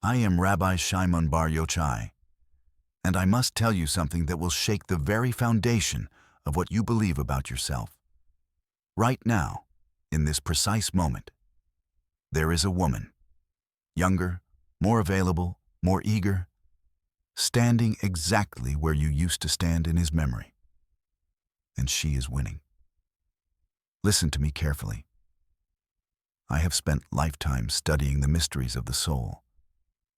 I am Rabbi Shimon Bar Yochai, and I must tell you something that will shake the very foundation of what you believe about yourself. Right now, in this precise moment, there is a woman, younger, more available, more eager, standing exactly where you used to stand in his memory. And she is winning. Listen to me carefully. I have spent lifetimes studying the mysteries of the soul,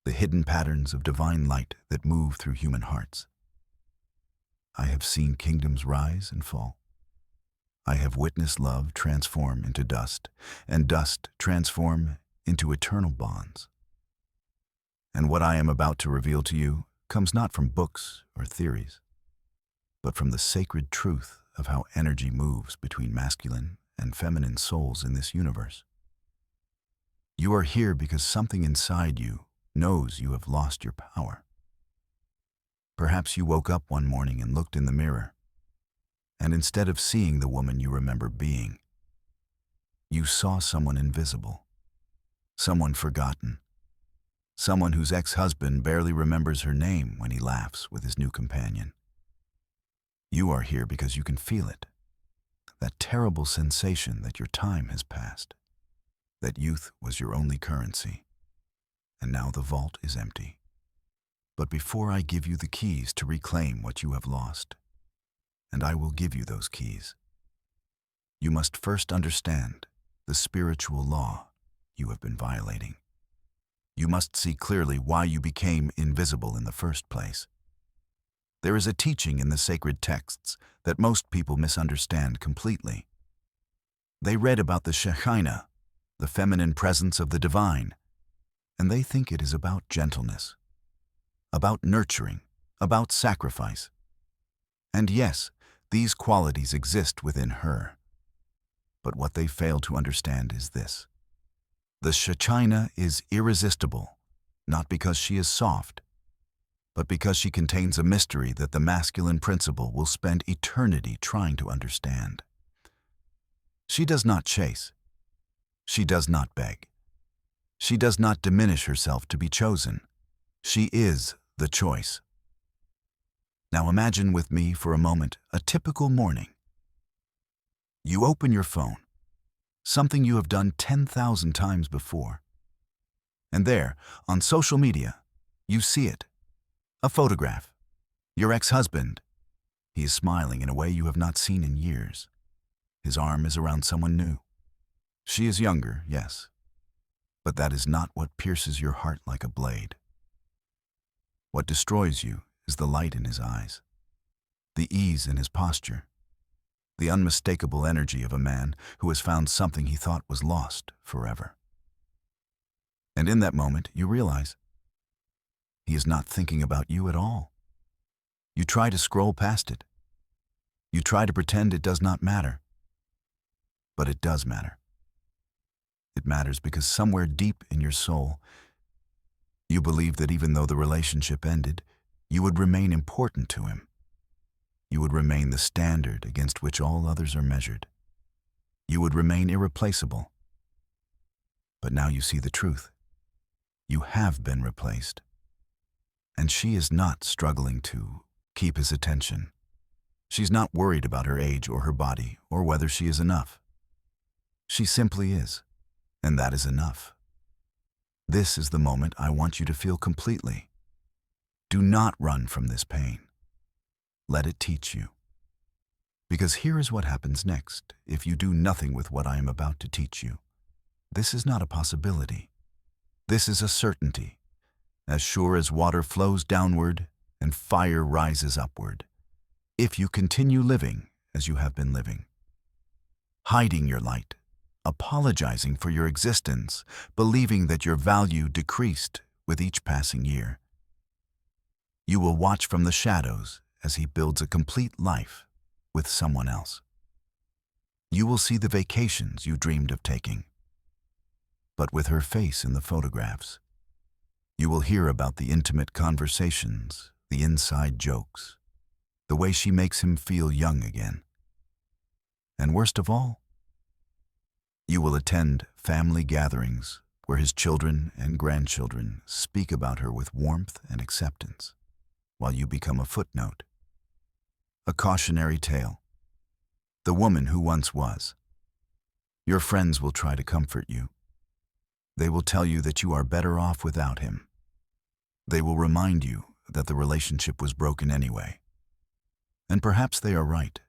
the hidden patterns of divine light that move through human hearts. I have seen kingdoms rise and fall. I have witnessed love transform into dust, and dust transform into eternal bonds. And what I am about to reveal to you comes not from books or theories, but from the sacred truth of how energy moves between masculine and feminine souls in this universe. You are here because something inside you knows you have lost your power. Perhaps you woke up one morning and looked in the mirror, and instead of seeing the woman you remember being, you saw someone invisible, someone forgotten, someone whose ex-husband barely remembers her name when he laughs with his new companion. You are here because you can feel it, that terrible sensation that your time has passed, that youth was your only currency, and now the vault is empty. But before I give you the keys to reclaim what you have lost, and I will give you those keys, you must first understand the spiritual law you have been violating. You must see clearly why you became invisible in the first place. There is a teaching in the sacred texts that most people misunderstand completely. They read about the Shekinah, the feminine presence of the divine, and they think it is about gentleness, about nurturing, about sacrifice. And yes, these qualities exist within her. But what they fail to understand is this. The Shekinah is irresistible, not because she is soft, but because she contains a mystery that the masculine principle will spend eternity trying to understand. She does not chase. She does not beg. She does not diminish herself to be chosen. She is the choice. Now imagine with me for a moment a typical morning. You open your phone, something you have done 10,000 times before. And there, on social media, you see it. A photograph. Your ex-husband. He is smiling in a way you have not seen in years. His arm is around someone new. She is younger, yes, but that is not what pierces your heart like a blade. What destroys you is the light in his eyes, the ease in his posture, the unmistakable energy of a man who has found something he thought was lost forever. And in that moment, you realize he is not thinking about you at all. You try to scroll past it. You try to pretend it does not matter. But it does matter. It matters because somewhere deep in your soul, you believe that even though the relationship ended, you would remain important to him. You would remain the standard against which all others are measured. You would remain irreplaceable. But now you see the truth. You have been replaced. And she is not struggling to keep his attention. She's not worried about her age or her body or whether she is enough. She simply is, and that is enough. This is the moment I want you to feel completely. Do not run from this pain. Let it teach you. Because here is what happens next if you do nothing with what I am about to teach you. This is not a possibility. This is a certainty. As sure as water flows downward and fire rises upward, if you continue living as you have been living, hiding your light, apologizing for your existence, believing that your value decreased with each passing year, you will watch from the shadows as he builds a complete life with someone else. You will see the vacations you dreamed of taking, but with her face in the photographs. You will hear about the intimate conversations, the inside jokes, the way she makes him feel young again. And worst of all, you will attend family gatherings where his children and grandchildren speak about her with warmth and acceptance, while you become a footnote, a cautionary tale, the woman who once was. Your friends will try to comfort you. They will tell you that you are better off without him. They will remind you that the relationship was broken anyway. And perhaps they are right.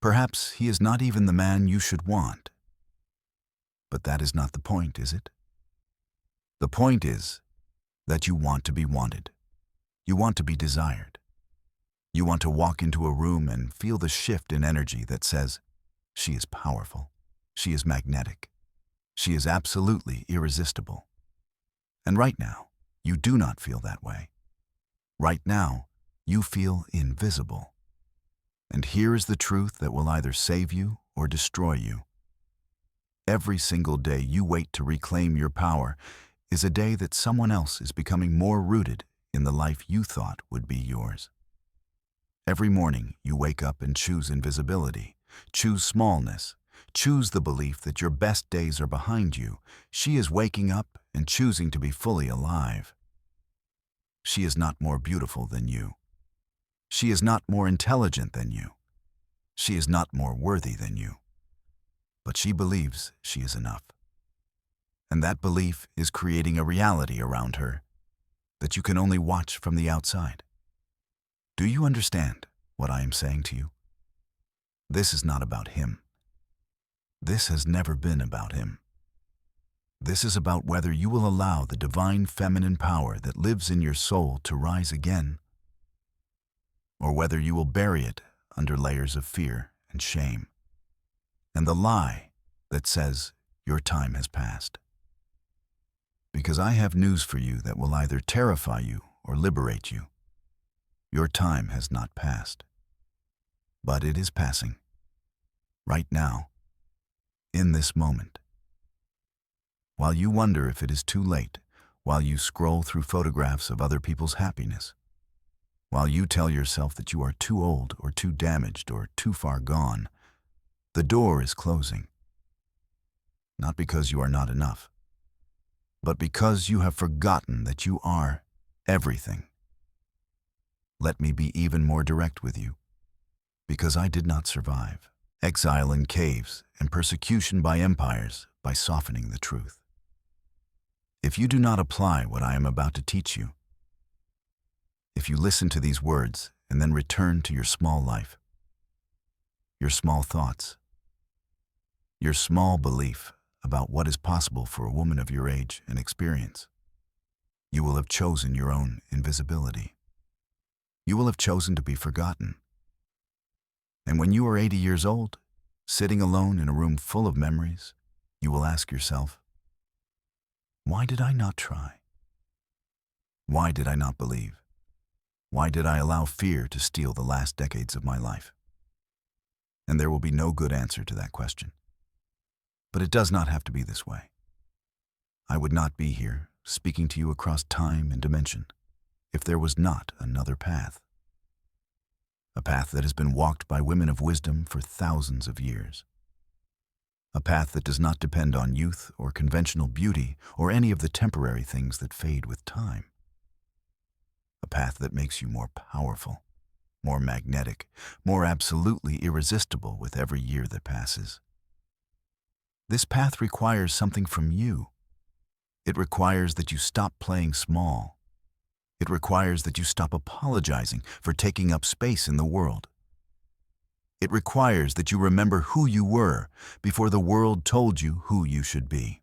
Perhaps he is not even the man you should want. But that is not the point, is it? The point is that you want to be wanted. You want to be desired. You want to walk into a room and feel the shift in energy that says, she is powerful, she is magnetic, she is absolutely irresistible. And right now, you do not feel that way. Right now, you feel invisible. And here is the truth that will either save you or destroy you. Every single day you wait to reclaim your power is a day that someone else is becoming more rooted in the life you thought would be yours. Every morning you wake up and choose invisibility, choose smallness, choose the belief that your best days are behind you. She is waking up and choosing to be fully alive. She is not more beautiful than you. She is not more intelligent than you. She is not more worthy than you. But she believes she is enough. And that belief is creating a reality around her that you can only watch from the outside. Do you understand what I am saying to you? This is not about him. This has never been about him. This is about whether you will allow the divine feminine power that lives in your soul to rise again, or whether you will bury it under layers of fear and shame, and the lie that says your time has passed. Because I have news for you that will either terrify you or liberate you. Your time has not passed, but it is passing, right now, in this moment. While you wonder if it is too late, while you scroll through photographs of other people's happiness, while you tell yourself that you are too old or too damaged or too far gone, the door is closing. Not because you are not enough, but because you have forgotten that you are everything. Let me be even more direct with you, because I did not survive exile in caves and persecution by empires by softening the truth. If you do not apply what I am about to teach you, if you listen to these words and then return to your small life, your small thoughts, your small belief about what is possible for a woman of your age and experience, you will have chosen your own invisibility. You will have chosen to be forgotten. And when you are 80 years old, sitting alone in a room full of memories, you will ask yourself, why did I not try? Why did I not believe? Why did I allow fear to steal the last decades of my life? And there will be no good answer to that question. But it does not have to be this way. I would not be here, speaking to you across time and dimension, if there was not another path. A path that has been walked by women of wisdom for thousands of years. A path that does not depend on youth or conventional beauty or any of the temporary things that fade with time. A path that makes you more powerful, more magnetic, more absolutely irresistible with every year that passes. This path requires something from you. It requires that you stop playing small. It requires that you stop apologizing for taking up space in the world. It requires that you remember who you were before the world told you who you should be.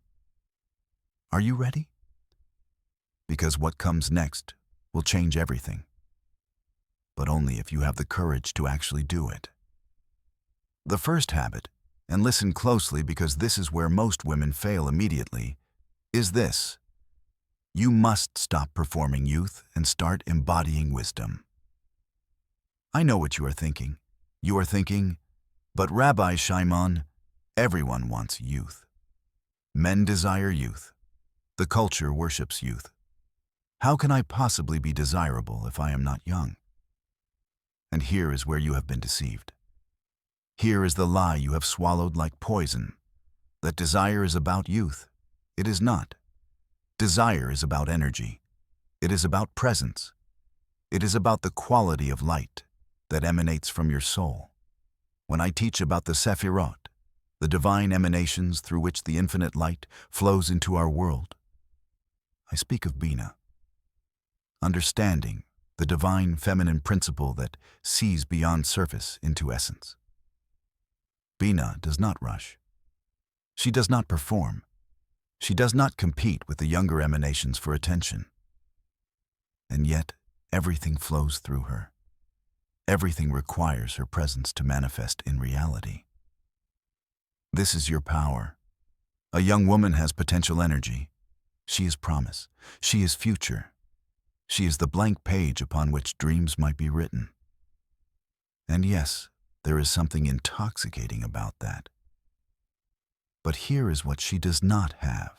Are you ready? Because what comes next will change everything, but only if you have the courage to actually do it. The first habit, and listen closely because this is where most women fail immediately, is this. You must stop performing youth and start embodying wisdom. I know what you are thinking. You are thinking, but Rabbi Shimon, everyone wants youth. Men desire youth. The culture worships youth. How can I possibly be desirable if I am not young? And here is where you have been deceived. Here is the lie you have swallowed like poison, that desire is about youth. It is not. Desire is about energy. It is about presence. It is about the quality of light that emanates from your soul. When I teach about the Sephirot, the divine emanations through which the infinite light flows into our world, I speak of Bina, understanding the divine feminine principle that sees beyond surface into essence. Bina does not rush. She does not perform. She does not compete with the younger emanations for attention. And yet, everything flows through her. Everything requires her presence to manifest in reality. This is your power. A young woman has potential energy. She is promise. She is future. She is the blank page upon which dreams might be written. And yes, there is something intoxicating about that. But here is what she does not have.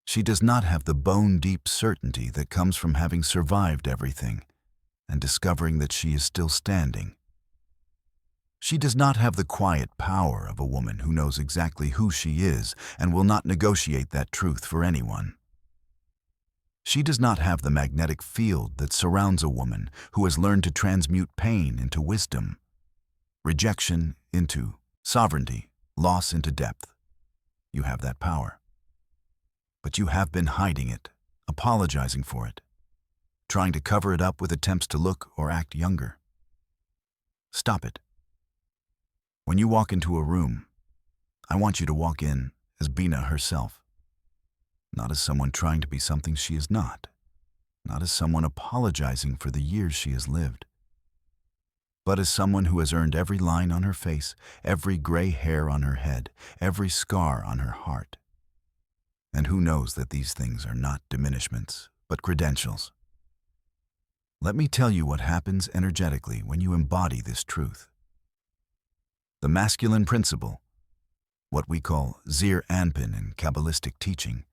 She does not have the bone-deep certainty that comes from having survived everything and discovering that she is still standing. She does not have the quiet power of a woman who knows exactly who she is and will not negotiate that truth for anyone. She does not have the magnetic field that surrounds a woman who has learned to transmute pain into wisdom, rejection into sovereignty, loss into depth. You have that power. But you have been hiding it, apologizing for it, trying to cover it up with attempts to look or act younger. Stop it. When you walk into a room, I want you to walk in as Bina herself, not as someone trying to be something she is not as someone apologizing for the years she has lived, but as someone who has earned every line on her face, every gray hair on her head, every scar on her heart, and who knows that these things are not diminishments, but credentials. Let me tell you what happens energetically when you embody this truth. The masculine principle, what we call Zir Anpin in Kabbalistic teaching,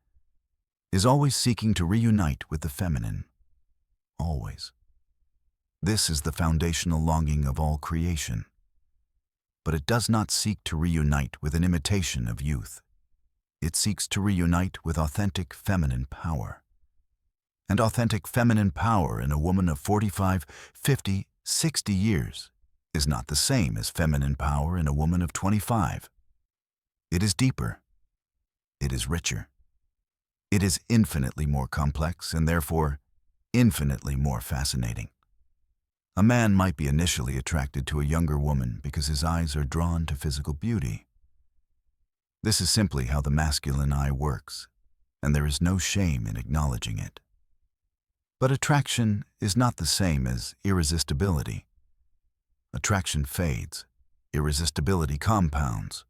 is always seeking to reunite with the feminine. Always. This is the foundational longing of all creation. But it does not seek to reunite with an imitation of youth. It seeks to reunite with authentic feminine power. And authentic feminine power in a woman of 45, 50, 60 years is not the same as feminine power in a woman of 25. It is deeper. It is richer. It is infinitely more complex and therefore infinitely more fascinating. A man might be initially attracted to a younger woman because his eyes are drawn to physical beauty. This is simply how the masculine eye works, and there is no shame in acknowledging it. But attraction is not the same as irresistibility. Attraction fades. Irresistibility compounds.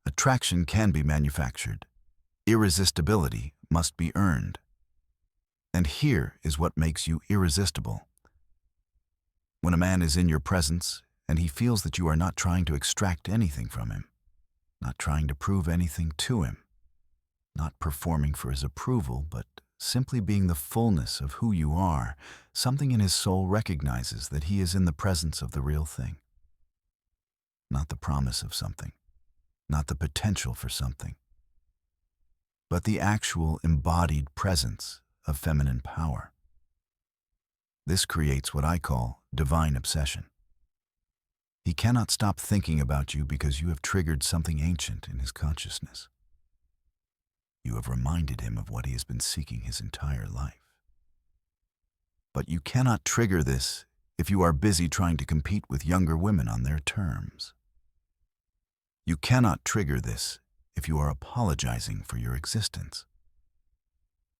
Attraction can be manufactured. Irresistibility must be earned. And here is what makes you irresistible. When a man is in your presence and he feels that you are not trying to extract anything from him, not trying to prove anything to him, not performing for his approval, but simply being the fullness of who you are, something in his soul recognizes that he is in the presence of the real thing. Not the promise of something, not the potential for something, but the actual embodied presence of feminine power. This creates what I call divine obsession. He cannot stop thinking about you because you have triggered something ancient in his consciousness. You have reminded him of what he has been seeking his entire life. But you cannot trigger this if you are busy trying to compete with younger women on their terms. You cannot trigger this if you are apologizing for your existence.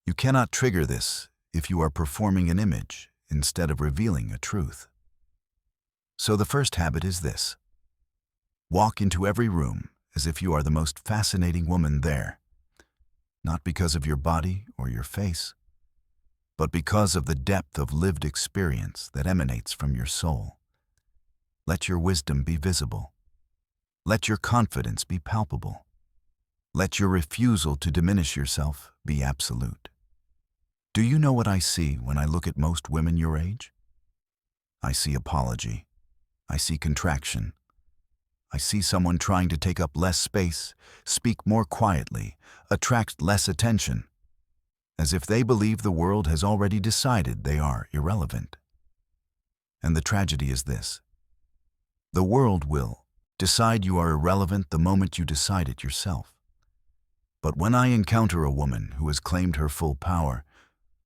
You cannot trigger this if you are performing an image instead of revealing a truth. So the first habit is this. Walk into every room as if you are the most fascinating woman there, not because of your body or your face, but because of the depth of lived experience that emanates from your soul. Let your wisdom be visible. Let your confidence be palpable. Let your refusal to diminish yourself be absolute. Do you know what I see when I look at most women your age? I see apology. I see contraction. I see someone trying to take up less space, speak more quietly, attract less attention, as if they believe the world has already decided they are irrelevant. And the tragedy is this: the world will decide you are irrelevant the moment you decide it yourself. But when I encounter a woman who has claimed her full power,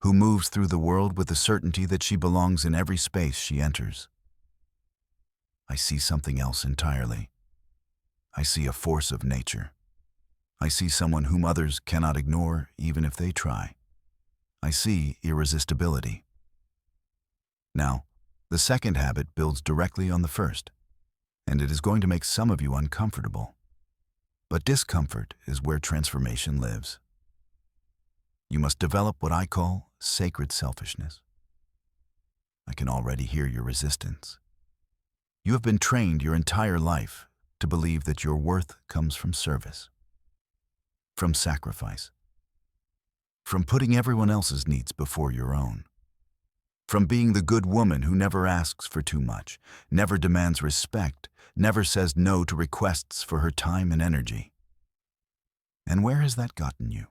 who moves through the world with the certainty that she belongs in every space she enters, I see something else entirely. I see a force of nature. I see someone whom others cannot ignore even if they try. I see irresistibility. Now, the second habit builds directly on the first, and it is going to make some of you uncomfortable. But discomfort is where transformation lives. You must develop what I call sacred selfishness. I can already hear your resistance. You have been trained your entire life to believe that your worth comes from service, from sacrifice, from putting everyone else's needs before your own, from being the good woman who never asks for too much, never demands respect, never says no to requests for her time and energy. And where has that gotten you?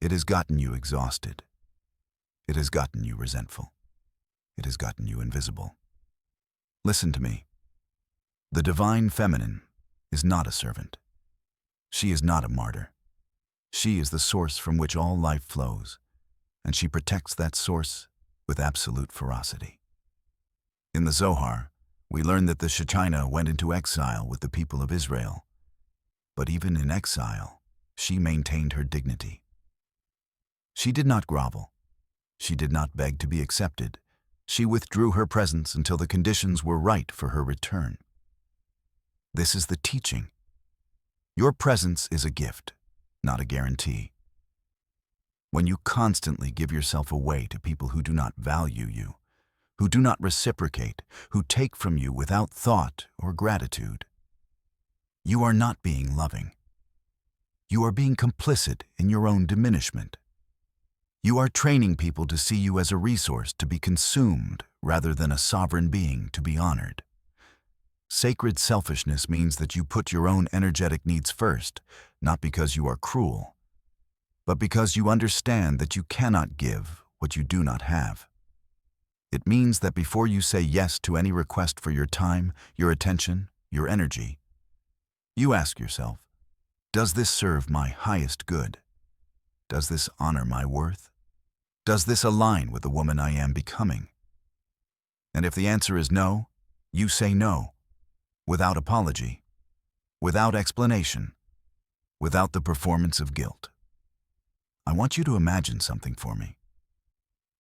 It has gotten you exhausted. It has gotten you resentful. It has gotten you invisible. Listen to me. The divine feminine is not a servant. She is not a martyr. She is the source from which all life flows, and she protects that source with absolute ferocity. In the Zohar, we learn that the Shekinah went into exile with the people of Israel. But even in exile, she maintained her dignity. She did not grovel. She did not beg to be accepted. She withdrew her presence until the conditions were right for her return. This is the teaching. Your presence is a gift, not a guarantee. When you constantly give yourself away to people who do not value you, who do not reciprocate, who take from you without thought or gratitude, you are not being loving. You are being complicit in your own diminishment. You are training people to see you as a resource to be consumed rather than a sovereign being to be honored. Sacred selfishness means that you put your own energetic needs first, not because you are cruel, but because you understand that you cannot give what you do not have. It means that before you say yes to any request for your time, your attention, your energy, you ask yourself, does this serve my highest good? Does this honor my worth? Does this align with the woman I am becoming? And if the answer is no, you say no, without apology, without explanation, without the performance of guilt. I want you to imagine something for me.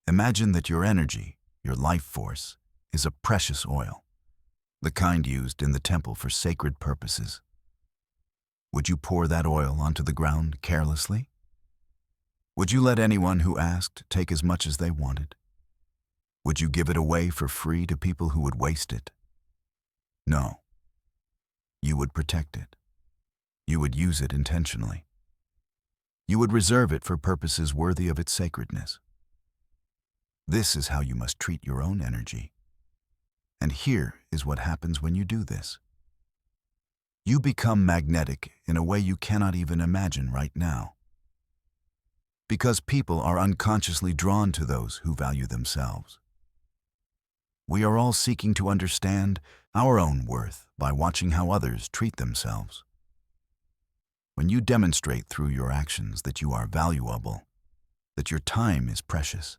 Imagine that your energy, your life force, is a precious oil, the kind used in the temple for sacred purposes. Would you pour that oil onto the ground carelessly? Would you let anyone who asked take as much as they wanted? Would you give it away for free to people who would waste it? No. You would protect it. You would use it intentionally. You would reserve it for purposes worthy of its sacredness. This is how you must treat your own energy. And here is what happens when you do this. You become magnetic in a way you cannot even imagine right now. Because people are unconsciously drawn to those who value themselves. We are all seeking to understand our own worth by watching how others treat themselves. When you demonstrate through your actions that you are valuable, that your time is precious,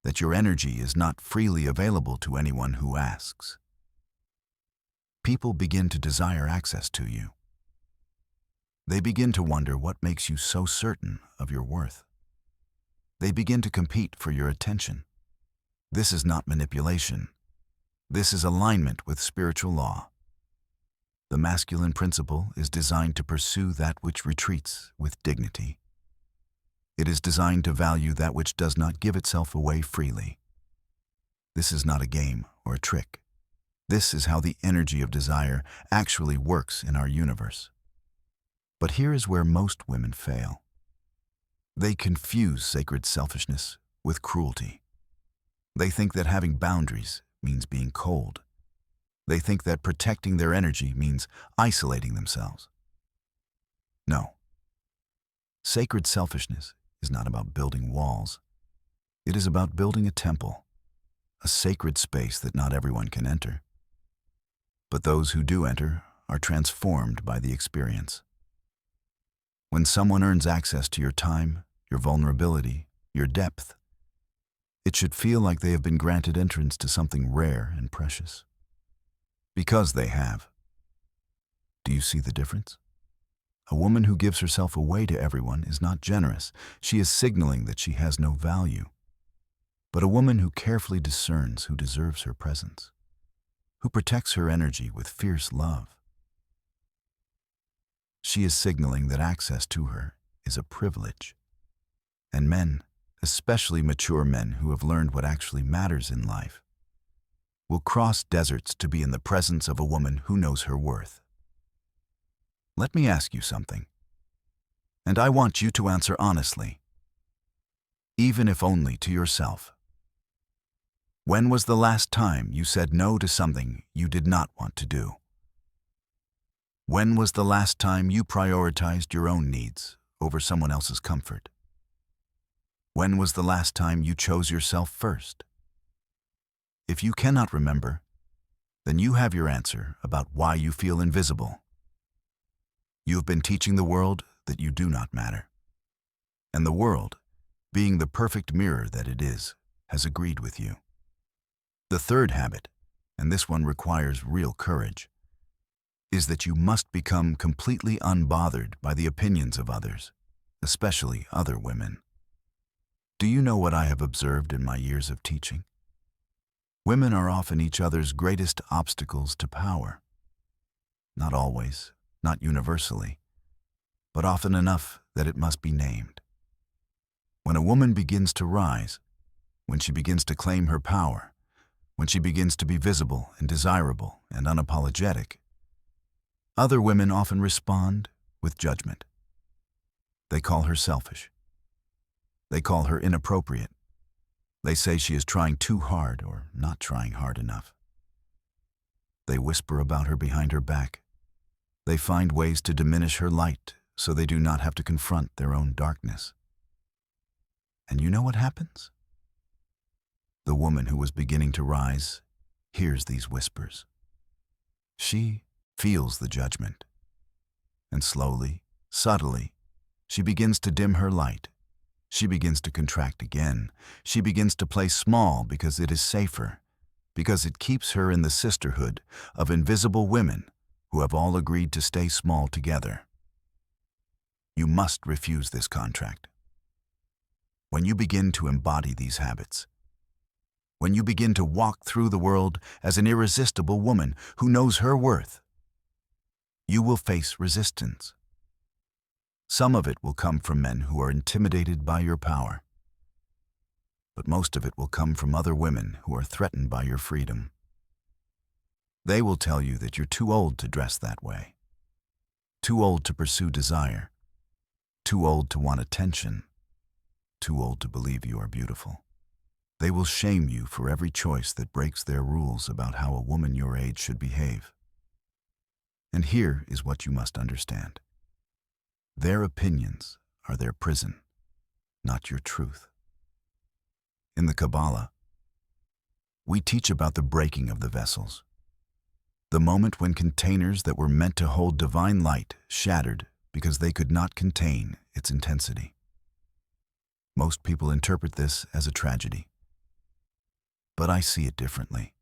that your energy is not freely available to anyone who asks, people begin to desire access to you. They begin to wonder what makes you so certain of your worth. They begin to compete for your attention. This is not manipulation. This is alignment with spiritual law. The masculine principle is designed to pursue that which retreats with dignity. It is designed to value that which does not give itself away freely. This is not a game or a trick. This is how the energy of desire actually works in our universe. But here is where most women fail. They confuse sacred selfishness with cruelty. They think that having boundaries means being cold. They think that protecting their energy means isolating themselves. No. Sacred selfishness is not about building walls. It is about building a temple, a sacred space that not everyone can enter. But those who do enter are transformed by the experience. When someone earns access to your time, your vulnerability, your depth, it should feel like they have been granted entrance to something rare and precious. Because they have. Do you see the difference? A woman who gives herself away to everyone is not generous. She is signaling that she has no value. But a woman who carefully discerns who deserves her presence, who protects her energy with fierce love, she is signaling that access to her is a privilege. And men, especially mature men who have learned what actually matters in life, will cross deserts to be in the presence of a woman who knows her worth. Let me ask you something, and I want you to answer honestly, even if only to yourself. When was the last time you said no to something you did not want to do? When was the last time you prioritized your own needs over someone else's comfort? When was the last time you chose yourself first? If you cannot remember, then you have your answer about why you feel invisible. You have been teaching the world that you do not matter. And the world, being the perfect mirror that it is, has agreed with you. The third habit, and this one requires real courage, is that you must become completely unbothered by the opinions of others, especially other women. Do you know what I have observed in my years of teaching? Women are often each other's greatest obstacles to power. Not always, not universally, but often enough that it must be named. When a woman begins to rise, when she begins to claim her power, when she begins to be visible and desirable and unapologetic, other women often respond with judgment. They call her selfish. They call her inappropriate. They say she is trying too hard or not trying hard enough. They whisper about her behind her back. They find ways to diminish her light so they do not have to confront their own darkness. And you know what happens? The woman who was beginning to rise hears these whispers. She feels the judgment. And slowly, subtly, she begins to dim her light. She begins to contract again. She begins to play small because it is safer, because it keeps her in the sisterhood of invisible women who have all agreed to stay small together. You must refuse this contract. When you begin to embody these habits, when you begin to walk through the world as an irresistible woman who knows her worth, you will face resistance. Some of it will come from men who are intimidated by your power, but most of it will come from other women who are threatened by your freedom. They will tell you that you're too old to dress that way, too old to pursue desire, too old to want attention, too old to believe you are beautiful. They will shame you for every choice that breaks their rules about how a woman your age should behave. And here is what you must understand. Their opinions are their prison, not your truth. In the Kabbalah, we teach about the breaking of the vessels, the moment when containers that were meant to hold divine light shattered because they could not contain its intensity. Most people interpret this as a tragedy, but I see it differently.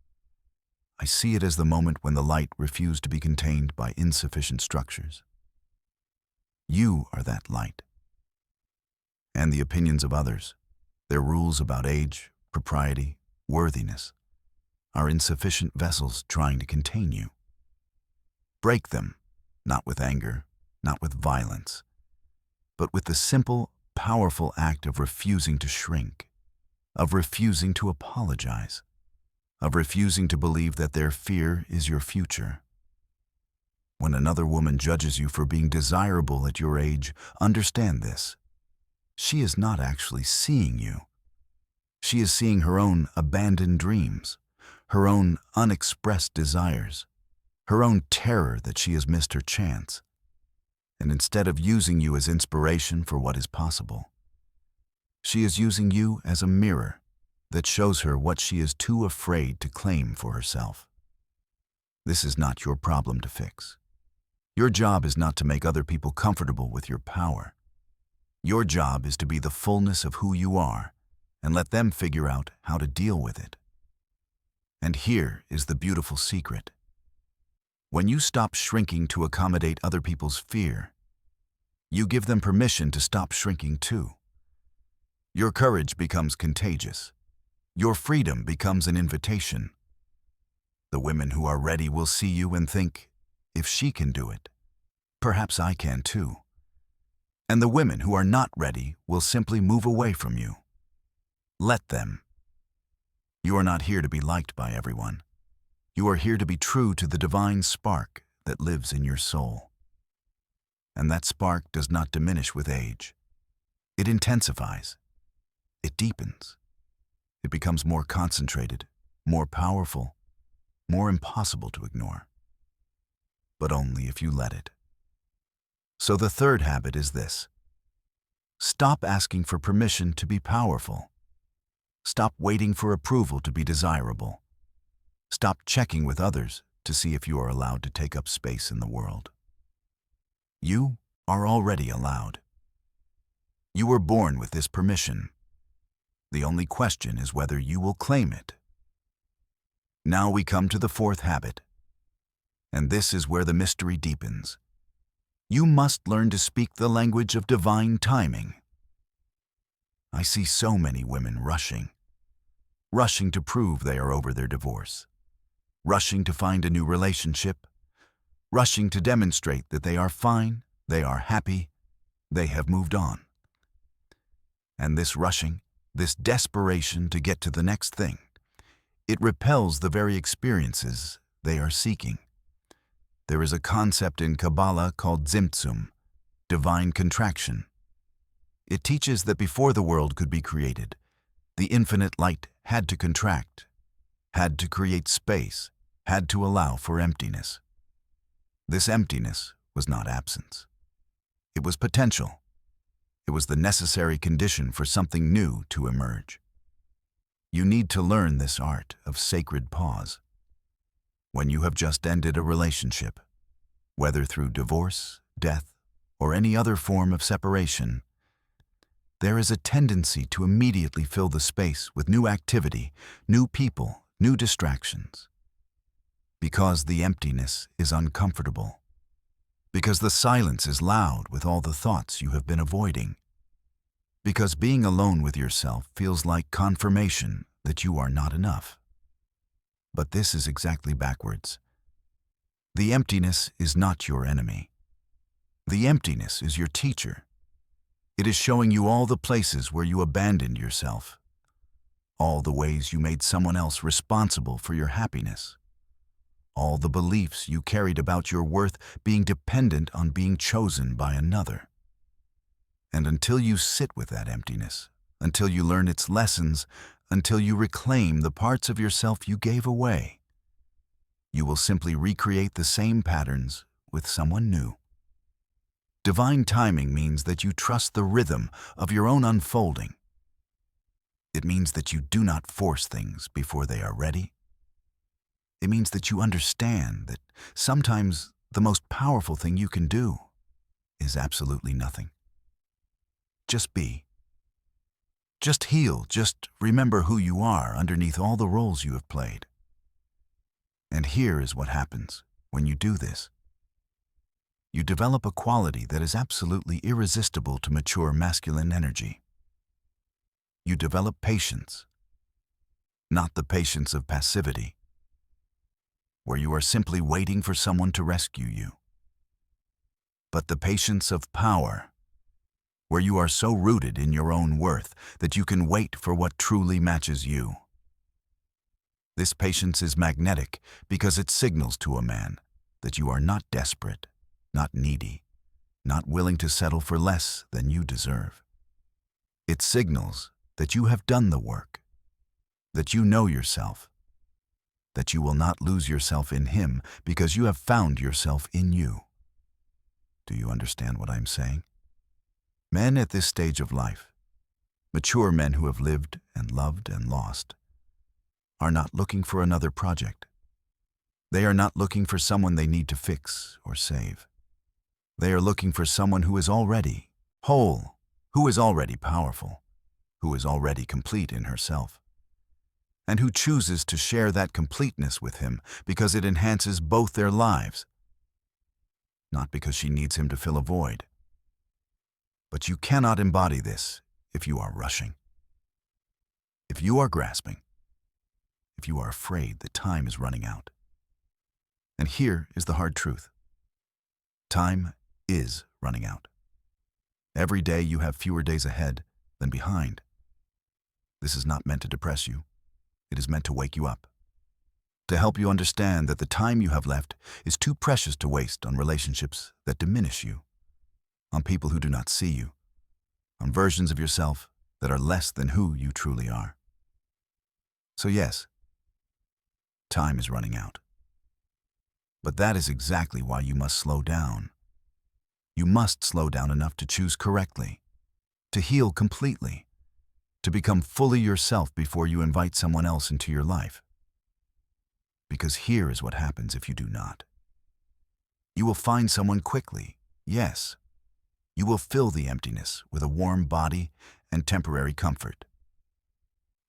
I see it as the moment when the light refused to be contained by insufficient structures. You are that light. And the opinions of others, their rules about age, propriety, worthiness, are insufficient vessels trying to contain you. Break them, not with anger, not with violence, but with the simple, powerful act of refusing to shrink, of refusing to apologize, of refusing to believe that their fear is your future. When another woman judges you for being desirable at your age, understand this. She is not actually seeing you. She is seeing her own abandoned dreams, her own unexpressed desires, her own terror that she has missed her chance. And instead of using you as inspiration for what is possible, she is using you as a mirror that shows her what she is too afraid to claim for herself. This is not your problem to fix. Your job is not to make other people comfortable with your power. Your job is to be the fullness of who you are and let them figure out how to deal with it. And here is the beautiful secret. When you stop shrinking to accommodate other people's fear, you give them permission to stop shrinking too. Your courage becomes contagious. Your freedom becomes an invitation. The women who are ready will see you and think, if she can do it, perhaps I can too. And the women who are not ready will simply move away from you. Let them. You are not here to be liked by everyone. You are here to be true to the divine spark that lives in your soul. And that spark does not diminish with age. It intensifies. It deepens. It becomes more concentrated, more powerful, more impossible to ignore. But only if you let it. So the third habit is this. Stop asking for permission to be powerful. Stop waiting for approval to be desirable. Stop checking with others to see if you are allowed to take up space in the world. You are already allowed. You were born with this permission. The only question is whether you will claim it. Now we come to the fourth habit. And this is where the mystery deepens. You must learn to speak the language of divine timing. I see so many women rushing to prove they are over their divorce, rushing to find a new relationship, rushing to demonstrate that they are fine, they are happy, they have moved on. And this rushing, this desperation to get to the next thing, it repels the very experiences they are seeking. There is a concept in Kabbalah called Tzimtzum, divine contraction. It teaches that before the world could be created, the infinite light had to contract, had to create space, had to allow for emptiness. This emptiness was not absence. It was potential. It was the necessary condition for something new to emerge. You need to learn this art of sacred pause. When you have just ended a relationship, whether through divorce, death, or any other form of separation, there is a tendency to immediately fill the space with new activity, new people, new distractions. Because the emptiness is uncomfortable. Because the silence is loud with all the thoughts you have been avoiding. Because being alone with yourself feels like confirmation that you are not enough. But this is exactly backwards. The emptiness is not your enemy. The emptiness is your teacher. It is showing you all the places where you abandoned yourself, all the ways you made someone else responsible for your happiness, all the beliefs you carried about your worth being dependent on being chosen by another. And until you sit with that emptiness, until you learn its lessons, until you reclaim the parts of yourself you gave away, you will simply recreate the same patterns with someone new. Divine timing means that you trust the rhythm of your own unfolding. It means that you do not force things before they are ready. It means that you understand that sometimes the most powerful thing you can do is absolutely nothing. Just be. Just heal, just remember who you are underneath all the roles you have played. And here is what happens when you do this. You develop a quality that is absolutely irresistible to mature masculine energy. You develop patience, not the patience of passivity, where you are simply waiting for someone to rescue you, but the patience of power, where you are so rooted in your own worth that you can wait for what truly matches you. This patience is magnetic because it signals to a man that you are not desperate, not needy, not willing to settle for less than you deserve. It signals that you have done the work, that you know yourself, that you will not lose yourself in him because you have found yourself in you. Do you understand what I'm saying? Men at this stage of life, mature men who have lived and loved and lost, are not looking for another project. They are not looking for someone they need to fix or save. They are looking for someone who is already whole, who is already powerful, who is already complete in herself, and who chooses to share that completeness with him because it enhances both their lives, not because she needs him to fill a void. But you cannot embody this if you are rushing, if you are grasping, if you are afraid that time is running out. And here is the hard truth. Time is running out. Every day you have fewer days ahead than behind. This is not meant to depress you. It is meant to wake you up, to help you understand that the time you have left is too precious to waste on relationships that diminish you, on people who do not see you, on versions of yourself that are less than who you truly are. So yes, time is running out. But that is exactly why you must slow down. You must slow down enough to choose correctly, to heal completely, to become fully yourself before you invite someone else into your life. Because here is what happens if you do not. You will find someone quickly, yes. You will fill the emptiness with a warm body and temporary comfort.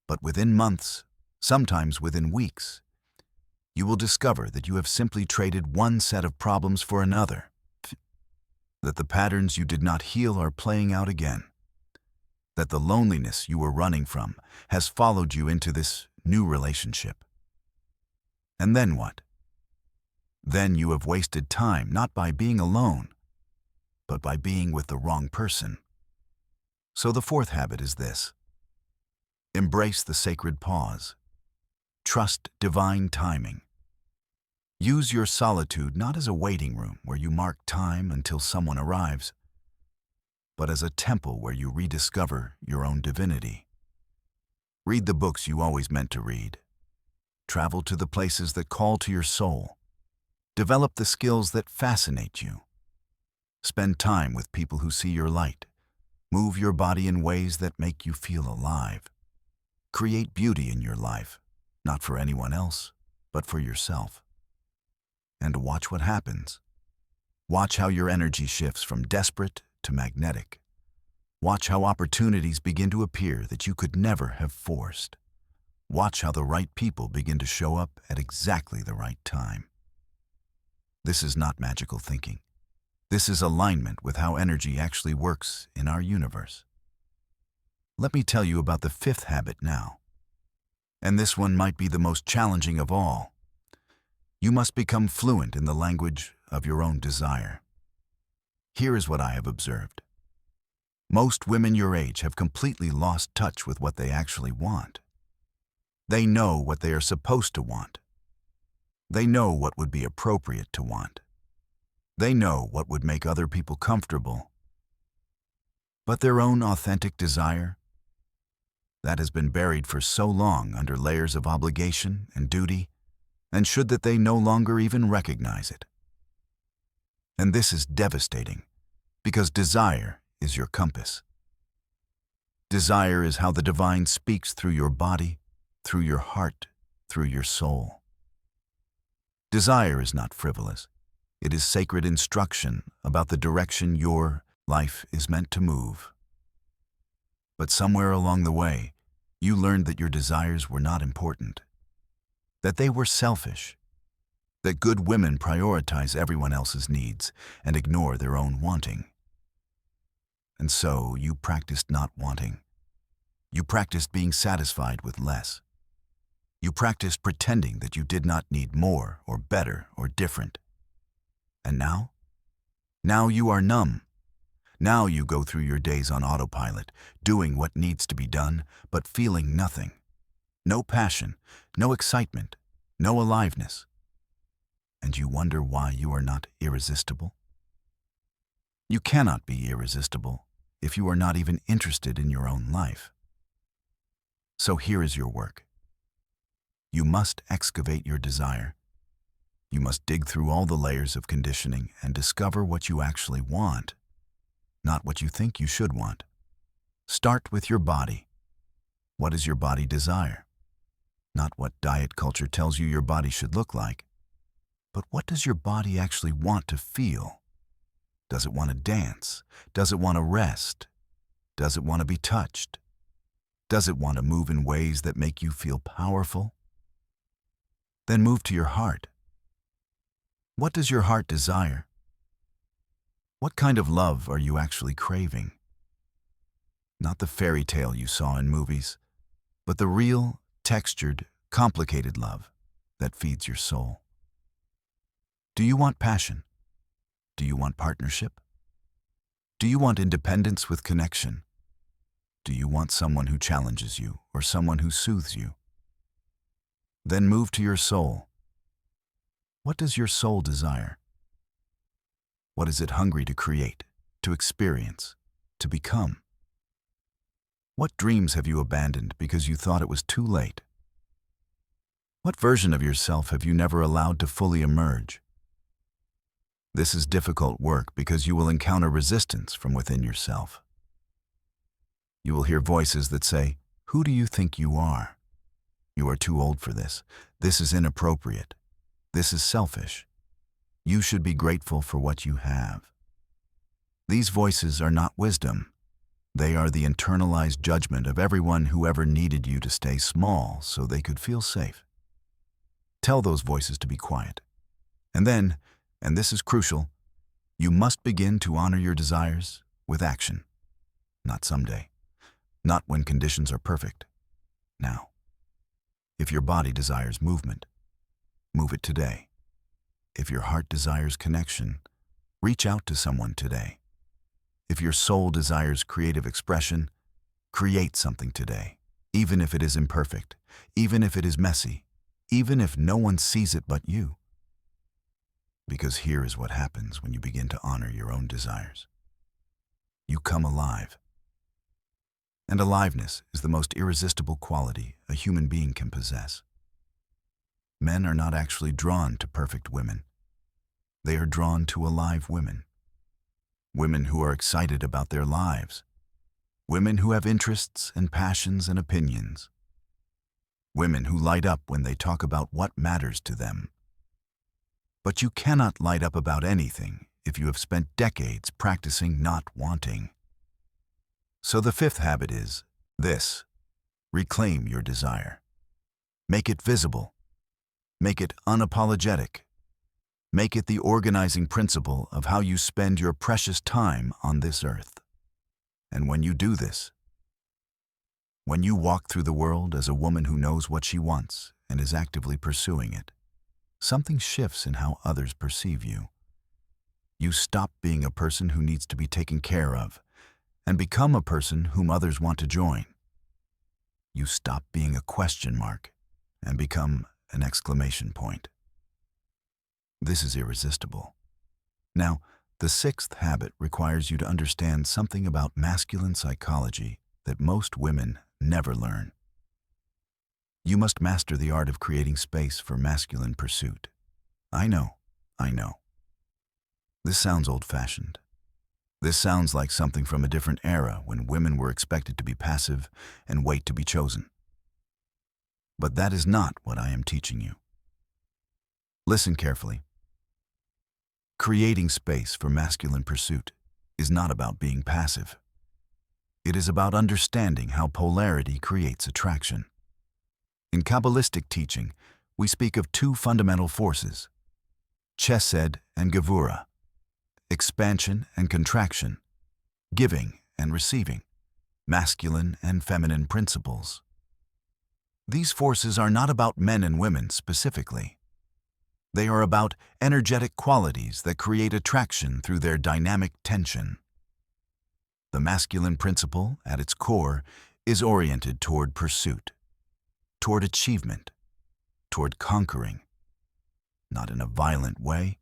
But within months, sometimes within weeks, you will discover that you have simply traded one set of problems for another, that the patterns you did not heal are playing out again, that the loneliness you were running from has followed you into this new relationship. And then what? Then you have wasted time not by being alone, but by being with the wrong person. So the fourth habit is this: embrace the sacred pause. Trust divine timing. Use your solitude not as a waiting room where you mark time until someone arrives, but as a temple where you rediscover your own divinity. Read the books you always meant to read. Travel to the places that call to your soul. Develop the skills that fascinate you. Spend time with people who see your light. Move your body in ways that make you feel alive. Create beauty in your life, not for anyone else, but for yourself. And watch what happens. Watch how your energy shifts from desperate to magnetic. Watch how opportunities begin to appear that you could never have forced. Watch how the right people begin to show up at exactly the right time. This is not magical thinking. This is alignment with how energy actually works in our universe. Let me tell you about the fifth habit now. And this one might be the most challenging of all. You must become fluent in the language of your own desire. Here is what I have observed. Most women your age have completely lost touch with what they actually want. They know what they are supposed to want. They know what would be appropriate to want. They know what would make other people comfortable. But their own authentic desire, that has been buried for so long under layers of obligation and duty, and should that they no longer even recognize it. And this is devastating, because desire is your compass. Desire is how the divine speaks through your body, through your heart, through your soul. Desire is not frivolous. It is sacred instruction about the direction your life is meant to move. But somewhere along the way, you learned that your desires were not important, that they were selfish, that good women prioritize everyone else's needs and ignore their own wanting. And so you practiced not wanting. You practiced being satisfied with less. You practiced pretending that you did not need more or better or different. And now? Now you are numb. Now you go through your days on autopilot, doing what needs to be done, but feeling nothing. No passion, no excitement, no aliveness. And you wonder why you are not irresistible? You cannot be irresistible if you are not even interested in your own life. So here is your work. You must excavate your desire. You must dig through all the layers of conditioning and discover what you actually want, not what you think you should want. Start with your body. What does your body desire? Not what diet culture tells you your body should look like, but what does your body actually want to feel? Does it want to dance? Does it want to rest? Does it want to be touched? Does it want to move in ways that make you feel powerful? Then move to your heart. What does your heart desire? What kind of love are you actually craving? Not the fairy tale you saw in movies, but the real, textured, complicated love that feeds your soul. Do you want passion? Do you want partnership? Do you want independence with connection? Do you want someone who challenges you or someone who soothes you? Then move to your soul. What does your soul desire? What is it hungry to create, to experience, to become? What dreams have you abandoned because you thought it was too late? What version of yourself have you never allowed to fully emerge? This is difficult work because you will encounter resistance from within yourself. You will hear voices that say, "Who do you think you are? You are too old for this. This is inappropriate. This is selfish. You should be grateful for what you have." These voices are not wisdom. They are the internalized judgment of everyone who ever needed you to stay small so they could feel safe. Tell those voices to be quiet. And then, and this is crucial, you must begin to honor your desires with action. Not someday. Not when conditions are perfect. Now. If your body desires movement, move it today. If your heart desires connection, reach out to someone today. If your soul desires creative expression, create something today, even if it is imperfect, even if it is messy, even if no one sees it but you. Because here is what happens when you begin to honor your own desires. You come alive. And aliveness is the most irresistible quality a human being can possess. Men are not actually drawn to perfect women. They are drawn to alive women. Women who are excited about their lives. Women who have interests and passions and opinions. Women who light up when they talk about what matters to them. But you cannot light up about anything if you have spent decades practicing not wanting. So the fifth habit is this: reclaim your desire. Make it visible. Make it unapologetic. Make it the organizing principle of how you spend your precious time on this earth. And when you do this, when you walk through the world as a woman who knows what she wants and is actively pursuing it, something shifts in how others perceive you. You stop being a person who needs to be taken care of and become a person whom others want to join. You stop being a question mark and become an exclamation point. This is irresistible. Now, the sixth habit requires you to understand something about masculine psychology that most women never learn. You must master the art of creating space for masculine pursuit. I know. This sounds old-fashioned. This sounds like something from a different era when women were expected to be passive and wait to be chosen. But that is not what I am teaching you. Listen carefully. Creating space for masculine pursuit is not about being passive. It is about understanding how polarity creates attraction. In Kabbalistic teaching, we speak of two fundamental forces, chesed and gevura, expansion and contraction, giving and receiving, masculine and feminine principles. These forces are not about men and women specifically. They are about energetic qualities that create attraction through their dynamic tension. The masculine principle, at its core, is oriented toward pursuit, toward achievement, toward conquering, not in a violent way,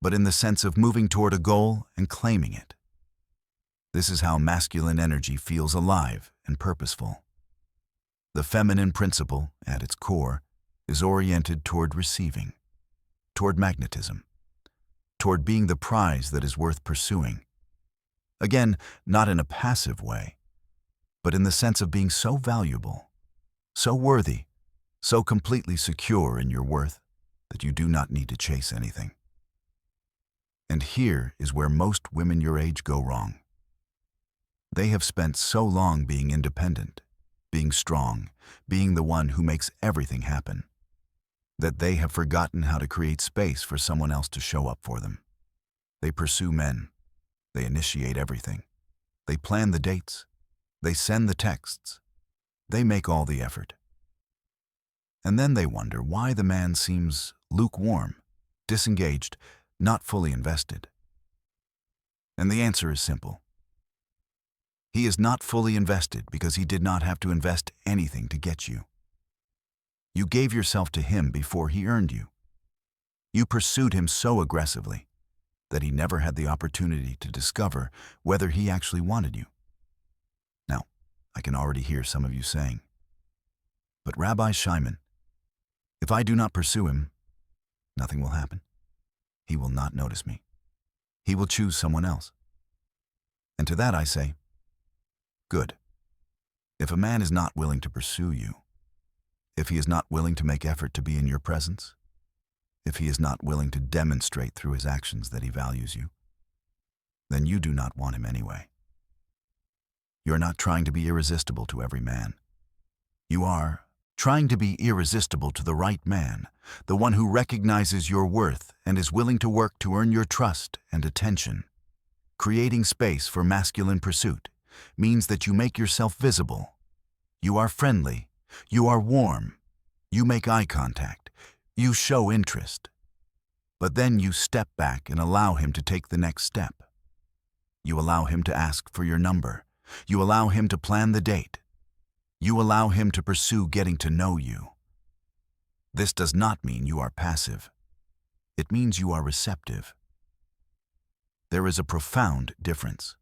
but in the sense of moving toward a goal and claiming it. This is how masculine energy feels alive and purposeful. The feminine principle, at its core, is oriented toward receiving, toward magnetism, toward being the prize that is worth pursuing. Again, not in a passive way, but in the sense of being so valuable, so worthy, so completely secure in your worth that you do not need to chase anything. And here is where most women your age go wrong. They have spent so long being independent, being strong, being the one who makes everything happen, that they have forgotten how to create space for someone else to show up for them. They pursue men. They initiate everything. They plan the dates. They send the texts. They make all the effort. And then they wonder why the man seems lukewarm, disengaged, not fully invested. And the answer is simple. He is not fully invested because he did not have to invest anything to get you. You gave yourself to him before he earned you. You pursued him so aggressively that he never had the opportunity to discover whether he actually wanted you. Now, I can already hear some of you saying, "But Rabbi Shimon, if I do not pursue him, nothing will happen. He will not notice me. He will choose someone else." And to that I say, good. If a man is not willing to pursue you, if he is not willing to make effort to be in your presence, if he is not willing to demonstrate through his actions that he values you, then you do not want him anyway. You're not trying to be irresistible to every man. You are trying to be irresistible to the right man, the one who recognizes your worth and is willing to work to earn your trust and attention. Creating space for masculine pursuit means that you make yourself visible. You are friendly. You are warm. You make eye contact. You show interest. But then you step back and allow him to take the next step. You allow him to ask for your number. You allow him to plan the date. You allow him to pursue getting to know you. This does not mean you are passive. It means you are receptive. There is a profound difference.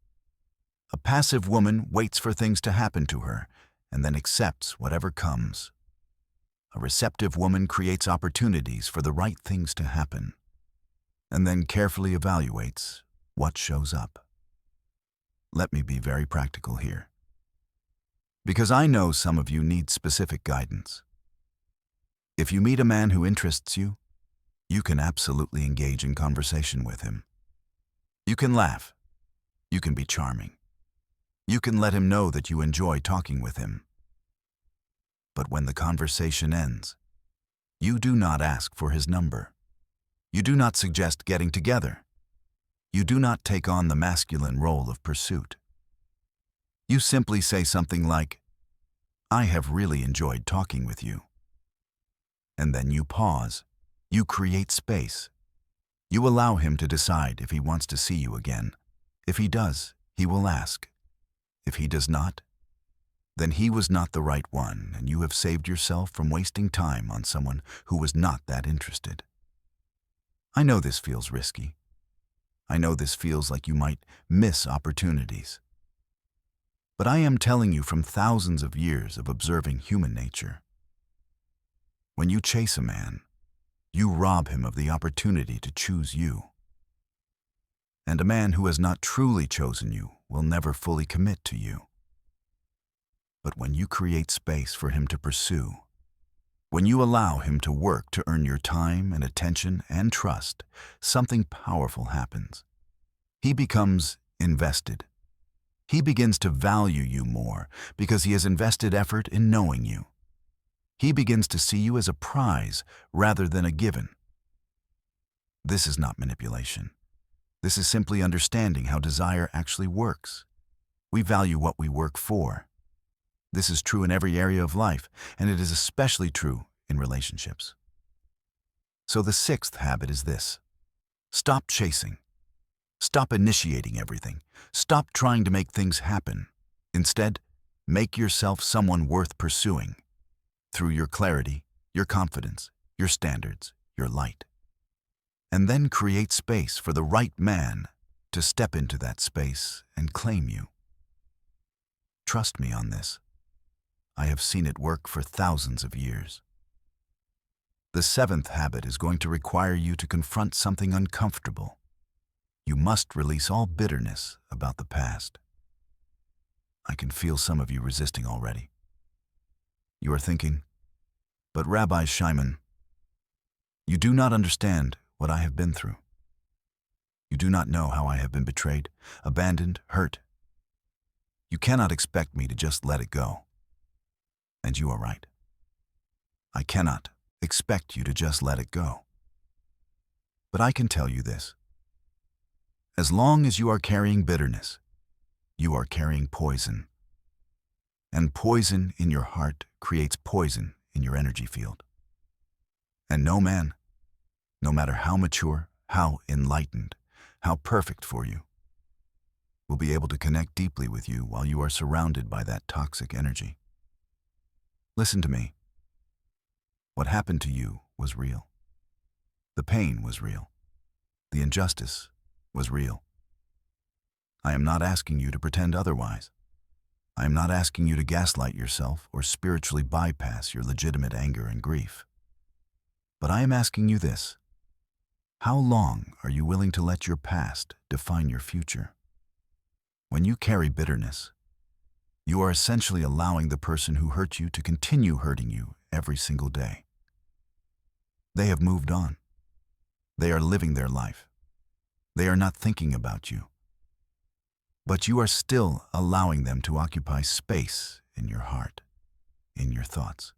A passive woman waits for things to happen to her and then accepts whatever comes. A receptive woman creates opportunities for the right things to happen and then carefully evaluates what shows up. Let me be very practical here, because I know some of you need specific guidance. If you meet a man who interests you, you can absolutely engage in conversation with him. You can laugh. You can be charming. You can let him know that you enjoy talking with him. But when the conversation ends, you do not ask for his number. You do not suggest getting together. You do not take on the masculine role of pursuit. You simply say something like, "I have really enjoyed talking with you." And then you pause. You create space. You allow him to decide if he wants to see you again. If he does, he will ask. If he does not, then he was not the right one, and you have saved yourself from wasting time on someone who was not that interested. I know this feels risky. I know this feels like you might miss opportunities. But I am telling you from thousands of years of observing human nature. When you chase a man, you rob him of the opportunity to choose you. And a man who has not truly chosen you will never fully commit to you. But when you create space for him to pursue, when you allow him to work to earn your time and attention and trust, something powerful happens. He becomes invested. He begins to value you more because he has invested effort in knowing you. He begins to see you as a prize rather than a given. This is not manipulation. This is simply understanding how desire actually works. We value what we work for. This is true in every area of life, and it is especially true in relationships. So the sixth habit is this: stop chasing. Stop initiating everything. Stop trying to make things happen. Instead, make yourself someone worth pursuing through your clarity, your confidence, your standards, your light. And then create space for the right man to step into that space and claim you. Trust me on this. I have seen it work for thousands of years. The seventh habit is going to require you to confront something uncomfortable. You must release all bitterness about the past. I can feel some of you resisting already. You are thinking, but Rabbi Shimon, you do not understand what I have been through. You do not know how I have been betrayed, abandoned, hurt. You cannot expect me to just let it go. And you are right. I cannot expect you to just let it go. But I can tell you this. As long as you are carrying bitterness, you are carrying poison. And poison in your heart creates poison in your energy field. And no man, no matter how mature, how enlightened, how perfect for you, will be able to connect deeply with you while you are surrounded by that toxic energy. Listen to me. What happened to you was real. The pain was real. The injustice was real. I am not asking you to pretend otherwise. I am not asking you to gaslight yourself or spiritually bypass your legitimate anger and grief. But I am asking you this. How long are you willing to let your past define your future? When you carry bitterness, you are essentially allowing the person who hurt you to continue hurting you every single day. They have moved on. They are living their life. They are not thinking about you. But you are still allowing them to occupy space in your heart, in your thoughts,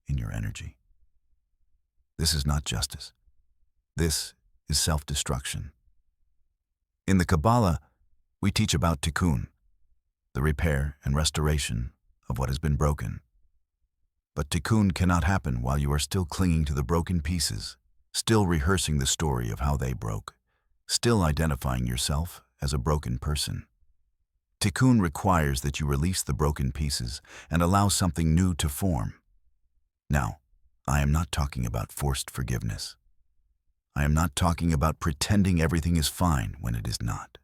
in your energy. This is not justice. This is self-destruction. In the Kabbalah, we teach about tikkun, the repair and restoration of what has been broken. But tikkun cannot happen while you are still clinging to the broken pieces, still rehearsing the story of how they broke, still identifying yourself as a broken person. Tikkun requires that you release the broken pieces and allow something new to form. Now, I am not talking about forced forgiveness. I am not talking about pretending everything is fine when it is not.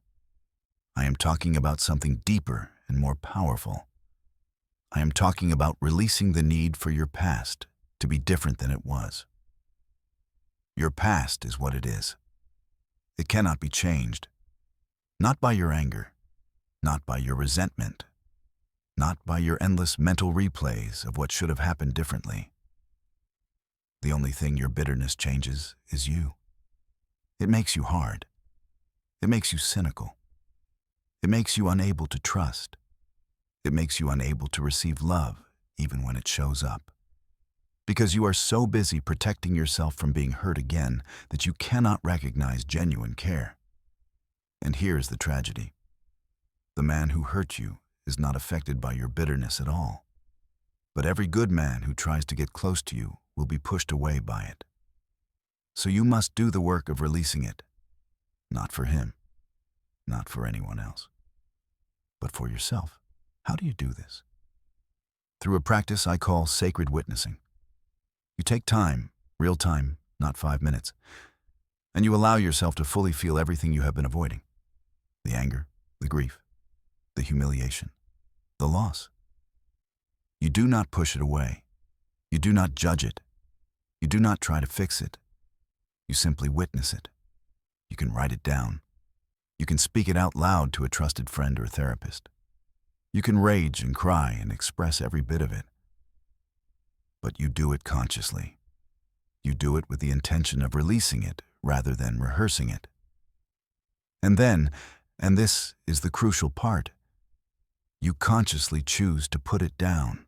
I am talking about something deeper and more powerful. I am talking about releasing the need for your past to be different than it was. Your past is what it is. It cannot be changed. Not by your anger, not by your resentment, not by your endless mental replays of what should have happened differently. The only thing your bitterness changes is you. It makes you hard. It makes you cynical. It makes you unable to trust. It makes you unable to receive love even when it shows up. Because you are so busy protecting yourself from being hurt again that you cannot recognize genuine care. And here is the tragedy. The man who hurt you is not affected by your bitterness at all. But every good man who tries to get close to you will be pushed away by it. So you must do the work of releasing it, not for him, not for anyone else, but for yourself. How do you do this? Through a practice I call sacred witnessing. You take time, real time, not 5 minutes, and you allow yourself to fully feel everything you have been avoiding. The anger, the grief, the humiliation, the loss. You do not push it away. You do not judge it. You do not try to fix it. You simply witness it. You can write it down. You can speak it out loud to a trusted friend or therapist. You can rage and cry and express every bit of it. But you do it consciously. You do it with the intention of releasing it rather than rehearsing it. And then, and this is the crucial part, you consciously choose to put it down.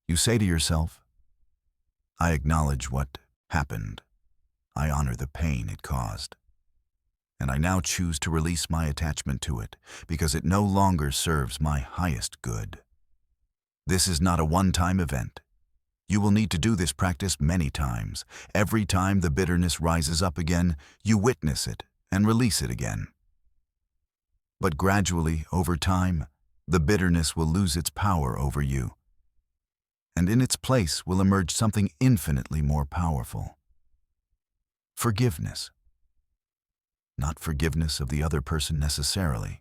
You say to yourself, I acknowledge what happened. I honor the pain it caused. And I now choose to release my attachment to it because it no longer serves my highest good. This is not a one-time event. You will need to do this practice many times. Every time the bitterness rises up again, you witness it and release it again. But gradually, over time, the bitterness will lose its power over you. And in its place will emerge something infinitely more powerful. Forgiveness. Not forgiveness of the other person necessarily,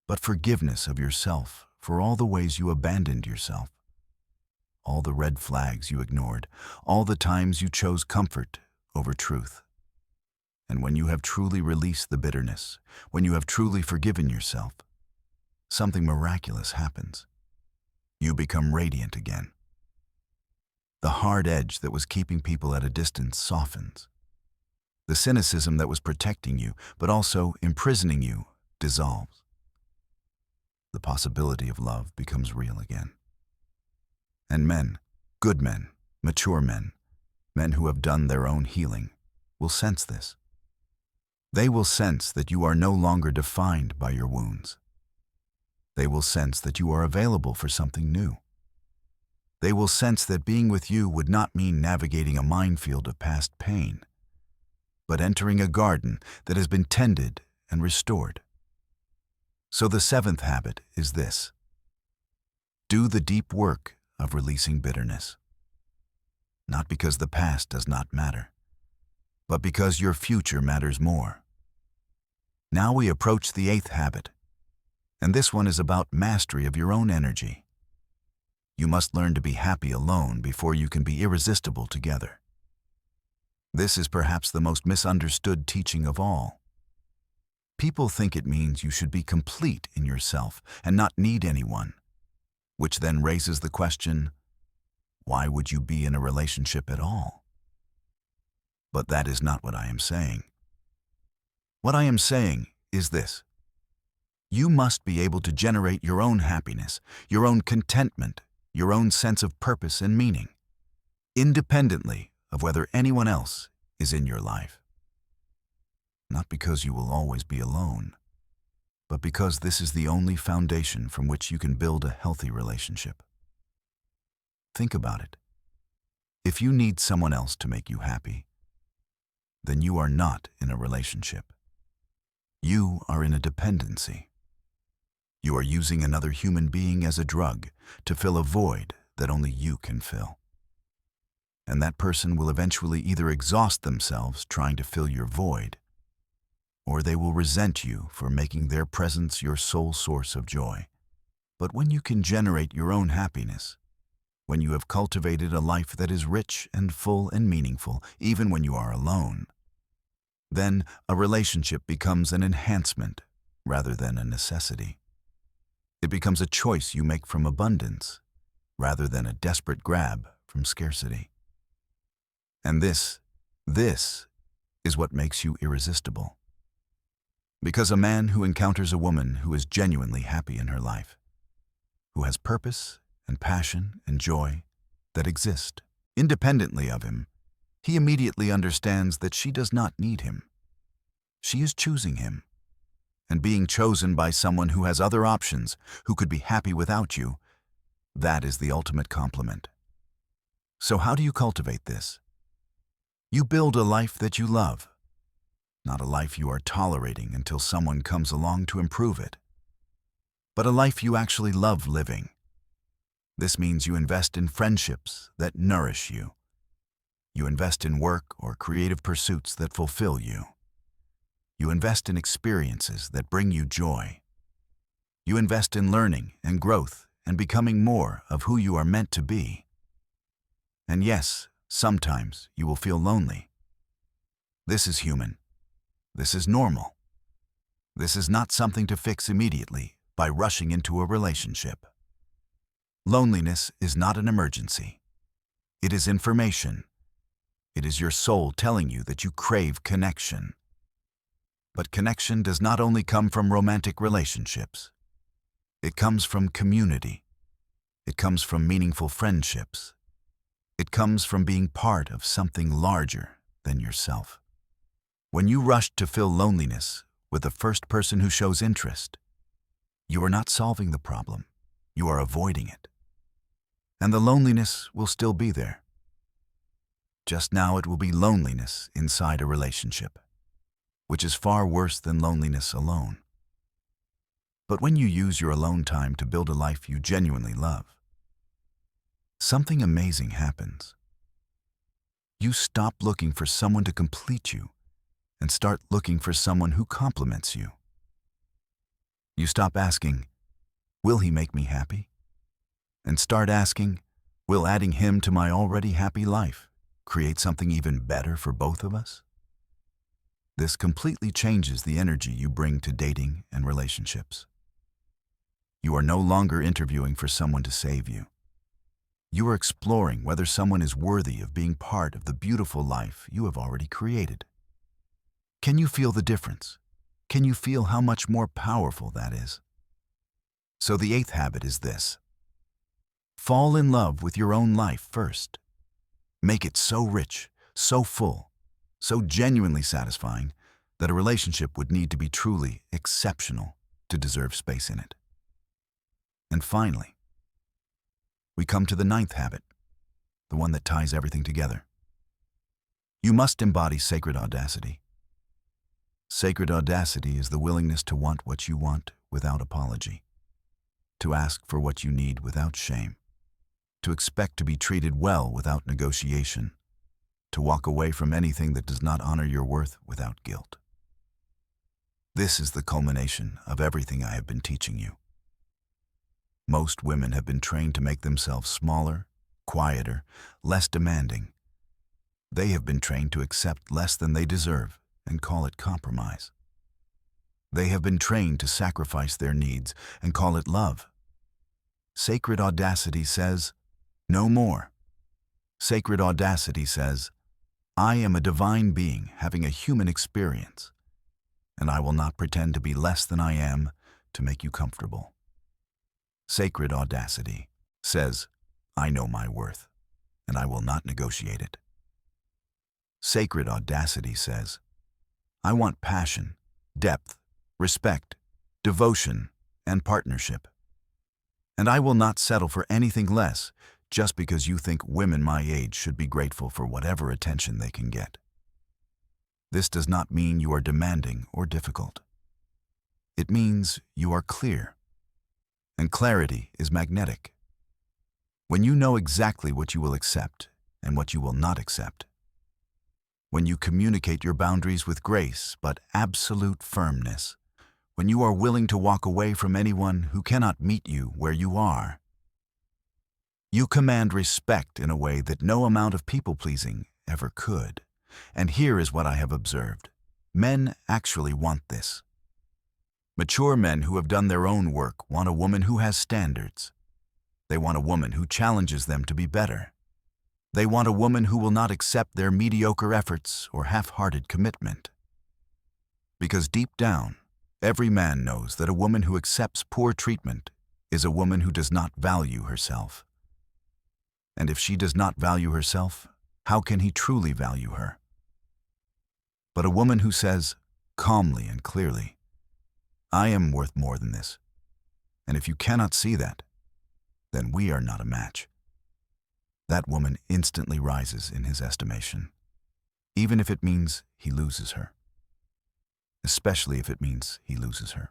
but forgiveness of yourself for all the ways you abandoned yourself, all the red flags you ignored, all the times you chose comfort over truth. And when you have truly released the bitterness, when you have truly forgiven yourself, something miraculous happens. You become radiant again. The hard edge that was keeping people at a distance softens. The cynicism that was protecting you, but also imprisoning you, dissolves. The possibility of love becomes real again. And men, good men, mature men, men who have done their own healing, will sense this. They will sense that you are no longer defined by your wounds. They will sense that you are available for something new. They will sense that being with you would not mean navigating a minefield of past pain, but entering a garden that has been tended and restored. So the seventh habit is this: do the deep work of releasing bitterness. Not because the past does not matter, but because your future matters more. Now we approach the eighth habit, and this one is about mastery of your own energy. You must learn to be happy alone before you can be irresistible together. This is perhaps the most misunderstood teaching of all. People think it means you should be complete in yourself and not need anyone, which then raises the question, why would you be in a relationship at all? But that is not what I am saying. What I am saying is this: you must be able to generate your own happiness, your own contentment, your own sense of purpose and meaning, independently of whether anyone else is in your life. Not because you will always be alone, but because this is the only foundation from which you can build a healthy relationship. Think about it. If you need someone else to make you happy, then you are not in a relationship. You are in a dependency. You are using another human being as a drug to fill a void that only you can fill. And that person will eventually either exhaust themselves trying to fill your void, or they will resent you for making their presence your sole source of joy. But when you can generate your own happiness, when you have cultivated a life that is rich and full and meaningful, even when you are alone, then a relationship becomes an enhancement rather than a necessity. It becomes a choice you make from abundance rather than a desperate grab from scarcity. And this is what makes you irresistible. Because a man who encounters a woman who is genuinely happy in her life, who has purpose and passion and joy that exist independently of him, he immediately understands that she does not need him. She is choosing him. And being chosen by someone who has other options, who could be happy without you, that is the ultimate compliment. So how do you cultivate this? You build a life that you love, not a life you are tolerating until someone comes along to improve it, but a life you actually love living. This means you invest in friendships that nourish you. You invest in work or creative pursuits that fulfill you. You invest in experiences that bring you joy. You invest in learning and growth and becoming more of who you are meant to be. And yes, sometimes you will feel lonely. This is human. This is normal. This is not something to fix immediately by rushing into a relationship. Loneliness is not an emergency. It is information. It is your soul telling you that you crave connection. But connection does not only come from romantic relationships. It comes from community. It comes from meaningful friendships. It comes from being part of something larger than yourself. When you rush to fill loneliness with the first person who shows interest, you are not solving the problem. You are avoiding it. And the loneliness will still be there. Just now it will be loneliness inside a relationship, which is far worse than loneliness alone. But when you use your alone time to build a life you genuinely love, something amazing happens. You stop looking for someone to complete you and start looking for someone who complements you. You stop asking, "Will he make me happy?" and start asking, Will adding him to my already happy life create something even better for both of us? This completely changes the energy you bring to dating and relationships. You are no longer interviewing for someone to save you. You are exploring whether someone is worthy of being part of the beautiful life you have already created. Can you feel the difference? Can you feel how much more powerful that is? So the 8th habit is this. Fall in love with your own life first. Make it so rich, so full, so genuinely satisfying that a relationship would need to be truly exceptional to deserve space in it. And finally, we come to the 9th habit, the one that ties everything together. You must embody sacred audacity. Sacred audacity is the willingness to want what you want without apology, to ask for what you need without shame, to expect to be treated well without negotiation, to walk away from anything that does not honor your worth without guilt. This is the culmination of everything I have been teaching you. Most women have been trained to make themselves smaller, quieter, less demanding. They have been trained to accept less than they deserve and call it compromise. They have been trained to sacrifice their needs and call it love. Sacred audacity says, no more. Sacred audacity says, I am a divine being having a human experience, and I will not pretend to be less than I am to make you comfortable. Sacred audacity says, I know my worth, and I will not negotiate it. Sacred audacity says, I want passion, depth, respect, devotion, and partnership. And I will not settle for anything less just because you think women my age should be grateful for whatever attention they can get. This does not mean you are demanding or difficult. It means you are clear. And clarity is magnetic. When you know exactly what you will accept and what you will not accept, when you communicate your boundaries with grace but absolute firmness, when you are willing to walk away from anyone who cannot meet you where you are, you command respect in a way that no amount of people-pleasing ever could. And here is what I have observed. Men actually want this. Mature men who have done their own work want a woman who has standards. They want a woman who challenges them to be better. They want a woman who will not accept their mediocre efforts or half-hearted commitment. Because deep down, every man knows that a woman who accepts poor treatment is a woman who does not value herself. And if she does not value herself, how can he truly value her? But a woman who says, calmly and clearly, I am worth more than this, and if you cannot see that, then we are not a match. That woman instantly rises in his estimation, even if it means he loses her. Especially if it means he loses her.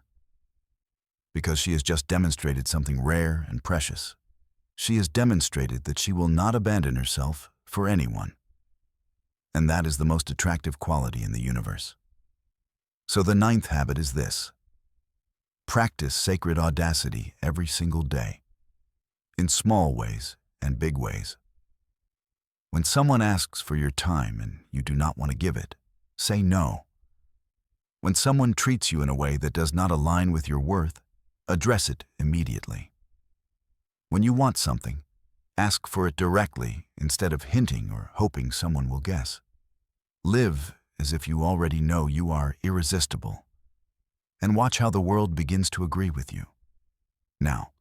Because she has just demonstrated something rare and precious. She has demonstrated that she will not abandon herself for anyone. And that is the most attractive quality in the universe. So the 9th habit is this. Practice sacred audacity every single day, in small ways and big ways. When someone asks for your time and you do not want to give it, say no. When someone treats you in a way that does not align with your worth, address it immediately. When you want something, ask for it directly instead of hinting or hoping someone will guess. Live as if you already know you are irresistible, and watch how the world begins to agree with you. Now,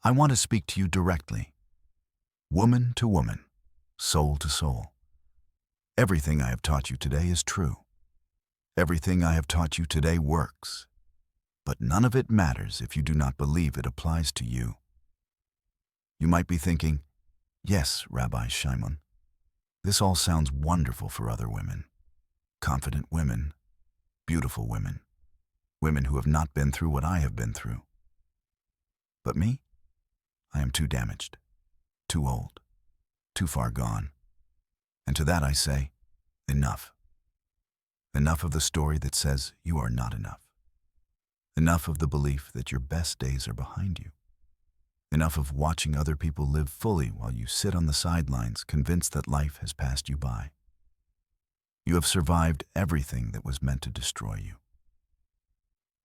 I want to speak to you directly, woman to woman, soul to soul. Everything I have taught you today is true. Everything I have taught you today works, but none of it matters if you do not believe it applies to you. You might be thinking, yes, Rabbi Shimon, this all sounds wonderful for other women, confident women, beautiful women, women who have not been through what I have been through. But me? I am too damaged, too old, too far gone. And to that I say, enough. Enough of the story that says you are not enough. Enough of the belief that your best days are behind you. Enough of watching other people live fully while you sit on the sidelines, convinced that life has passed you by. You have survived everything that was meant to destroy you.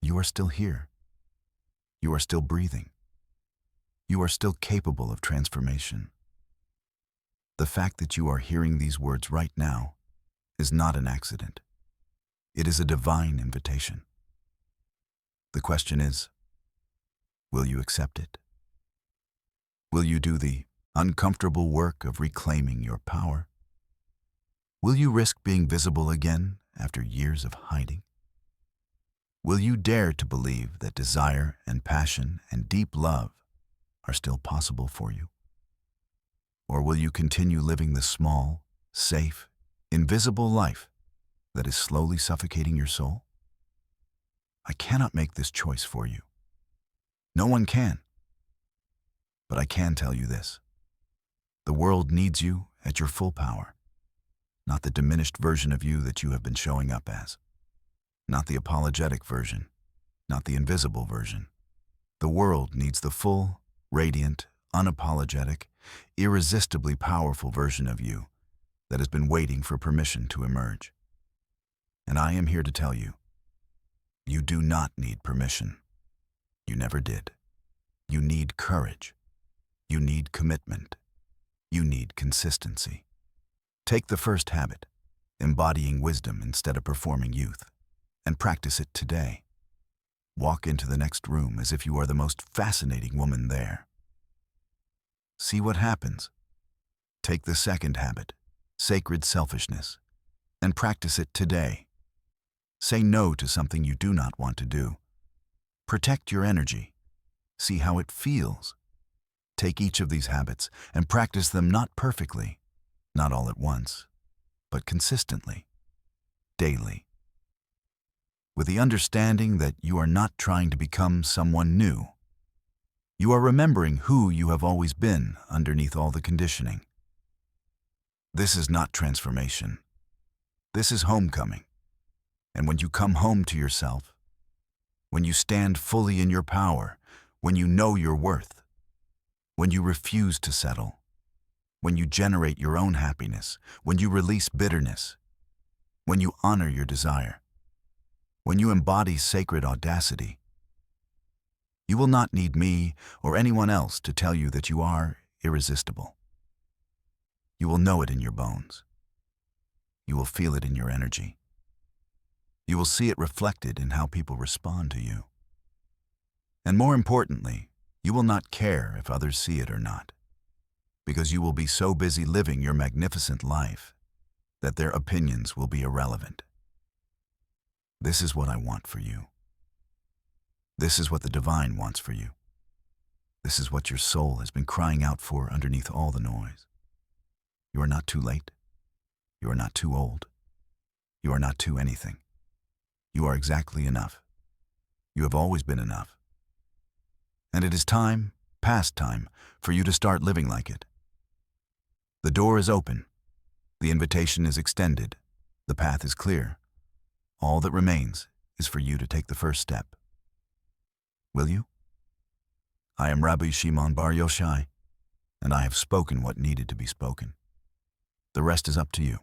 You are still here. You are still breathing. You are still capable of transformation. The fact that you are hearing these words right now is not an accident. It is a divine invitation. The question is, will you accept it? Will you do the uncomfortable work of reclaiming your power? Will you risk being visible again after years of hiding? Will you dare to believe that desire and passion and deep love are still possible for you? Or will you continue living the small, safe, invisible life that is slowly suffocating your soul? I cannot make this choice for you. No one can. But I can tell you this. The world needs you at your full power, not the diminished version of you that you have been showing up as, not the apologetic version, not the invisible version. The world needs the full, radiant, unapologetic, irresistibly powerful version of you that has been waiting for permission to emerge. And I am here to tell you, you do not need permission. You never did. You need courage. You need commitment. You need consistency. Take the first habit, embodying wisdom instead of performing youth, and practice it today. Walk into the next room as if you are the most fascinating woman there. See what happens. Take the second habit, sacred selfishness, and practice it today. Say no to something you do not want to do. Protect your energy. See how it feels. Take each of these habits and practice them not perfectly, not all at once, but consistently, daily. With the understanding that you are not trying to become someone new. You are remembering who you have always been underneath all the conditioning. This is not transformation. This is homecoming. And when you come home to yourself, when you stand fully in your power, when you know your worth, when you refuse to settle, when you generate your own happiness, when you release bitterness, when you honor your desire, when you embody sacred audacity, you will not need me or anyone else to tell you that you are irresistible. You will know it in your bones. You will feel it in your energy. You will see it reflected in how people respond to you. And more importantly, you will not care if others see it or not, because you will be so busy living your magnificent life that their opinions will be irrelevant. This is what I want for you. This is what the divine wants for you. This is what your soul has been crying out for underneath all the noise. You are not too late. You are not too old. You are not too anything. You are exactly enough. You have always been enough. And it is time, past time, for you to start living like it. The door is open. The invitation is extended. The path is clear. All that remains is for you to take the first step. Will you? I am Rabbi Shimon Bar Yochai, and I have spoken what needed to be spoken. The rest is up to you.